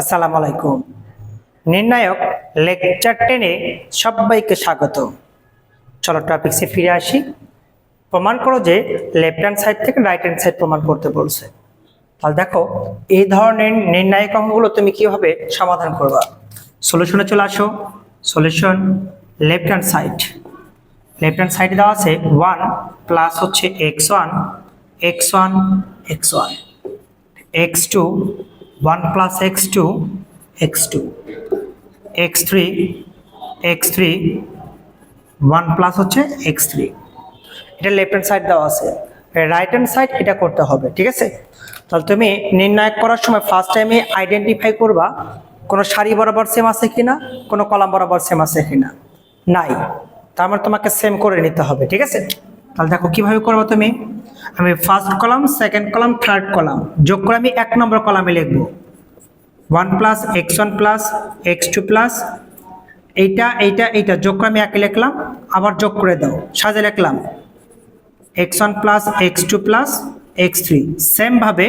আসসালামু আলাইকুম। নির্ণায়ক লেকচার 10-এ সবাইকে স্বাগত। চলো টপিকসে ফিরে আসি। প্রমাণ করো যে লেফট হ্যান্ড সাইড থেকে রাইট হ্যান্ড সাইড প্রমাণ করতে বলছে। তাহলে দেখো এই ধরনের নির্ণায়ক অঙ্কগুলো তুমি কিভাবে সমাধান করবা। সলিউশনে চলে আসো। Solution left hand side. Left hand সাইডে দেওয়া আছে 1 প্লাস হচ্ছে x1 x1 x1 x2 1 plus x2 x2 x3 x3 1 plus হচ্ছে x3। এটা লেফট হ্যান্ড সাইড দেওয়া আছে। রাইট হ্যান্ড সাইড এটা করতে হবে, ঠিক আছে। তাহলে তুমি নির্ণয় করার সময় ফার্স্ট টাইমে আইডেন্টিফাই করবা কোনো সারি বরাবর সেম আছে কিনা, কোনো কলাম বরাবর সেম আছে কিনা। নাই, তার মানে তোমাকে সেম করে নিতে হবে, ঠিক আছে। তাহলে দেখো কিভাবে করবো তুমি। আমি first column, second column, third column যোগ করে আমি 1 নম্বর কলামে লিখবো 1 plus x1 plus x2 plus এইটা যোগ করে আমি একে লিখলাম, আবার যোগ করে দাও সাজে লিখলাম x1 plus x2 plus x3। Same ভাবে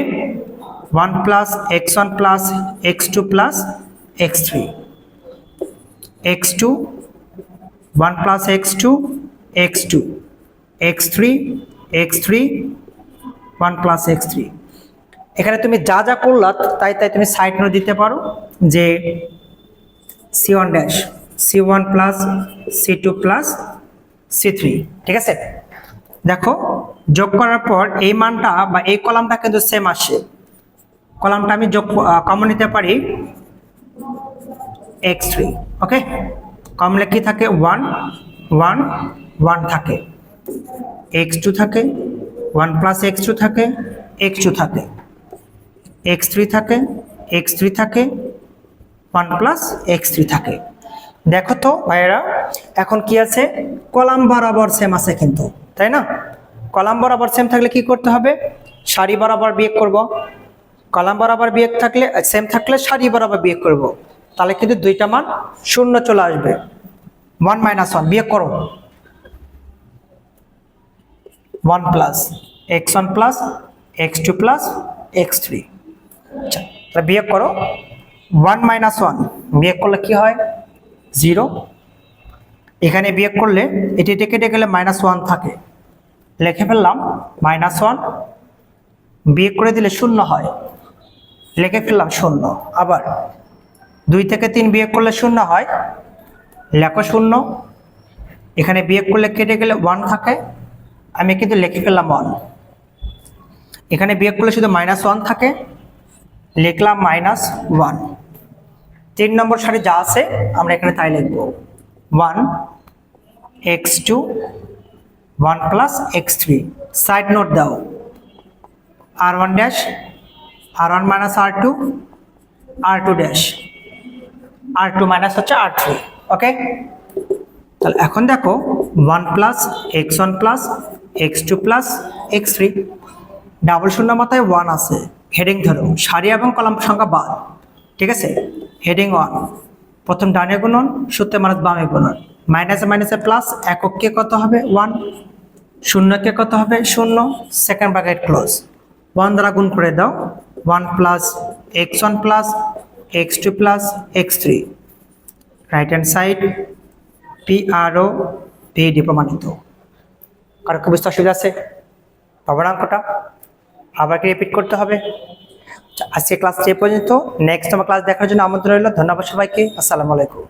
1 plus x1 plus x2 plus x3 x2 1 plus x2 x2 x3 x3 1 plus x3। এখানে তুমি যা যা করলা তাই তুমি সাইড নোট দিতে পারো যে c1 dash c1 plus c2 plus c3, ঠিক আছে। দেখো যোগ করার পর এই মানটা বা এই কলামটা কিন্তু সেম আসে। কলামটা আমি যোগ কমন নিতে পারি x3, ওকে। কমলে কি থাকে 1 1 1 থাকে, x2 থাকে 1 প্লাস x2 থাকে, x2 থাকে, x3 থাকে, x3 থাকে, 1 প্লাস x3 থাকে। দেখো তো ভাইয়েরা এখন কি আছে, কলাম বরাবর সেম আছে কিন্তু, তাই না। কলাম বরাবর সেম থাকলে কি করতে হবে, সারি বরাবর বিয়োগ করব। কলাম বরাবর বিয়োগ থাকলে সেম থাকলে সারি বরাবর বিয়োগ করব, তাহলে কিন্তু দুইটা মান শূন্য চলে আসবে। 1 - 1 বিয়োগ করো, 1 plus x1 plus x2 plus x3। আচ্ছা তাহলে বিয়োগ করো 1 - 1 বিয়োগ করলে কি হয় 0। এখানে বিয়োগ করলে এটি কেটে গেলে -1 থাকে, লিখে ফেললাম -1। বিয়োগ করে দিলে 0 হয়, লিখে ফেললাম 0। আবার 2 থেকে 3 বিয়োগ করলে 0 হয়, লেখো 0। এখানে বিয়োগ করলে কেটে গেলে 1 থাকে, আমি কিন্তু লিখে ফেললাম 1। এখানে বিয়োগ করলে শুধু -1 থাকে, লিখলাম -1। 3 নম্বর সারি যা আছে আমরা এখানে তাই লিখব 1 x2 1 plus x3। Side note দাও r1 dash r1 minus r2 r2 dash r2 minus হচ্ছে r3, ওকে। তাহলে এখন দেখো 1 plus x1 plus x2 plus x3, double শূন্য মাথায় 1 আছে, হেডিং ধরো সারি এবং কলাম সংখ্যা বাদ, ঠিক আছে। হেডিং 1 প্রথম ডানে গুণন, সূত্রে মাইনাস বামে গুণন, মাইনাসে মাইনাসে প্লাস, এককে কত হবে 1, শূন্যকে কত হবে 0, সেকেন্ড ব্র্যাকেট ক্লোজ। 1 দ্বারা গুণ করে দাও 1 plus x1 plus x2 plus x3। Right hand side PRO PD প্রমাণিত। কারো কি বুঝতে অসুবিধা আছে? পাবো না অঙ্কটা? আবার কি রিপিট করতে হবে? আজকে ক্লাস এ পর্যন্ত। নেক্সট আমার ক্লাস দেখার জন্য আমন্ত্রণ রইল। ধন্যবাদ সবাইকে। আসসালামু আলাইকুম।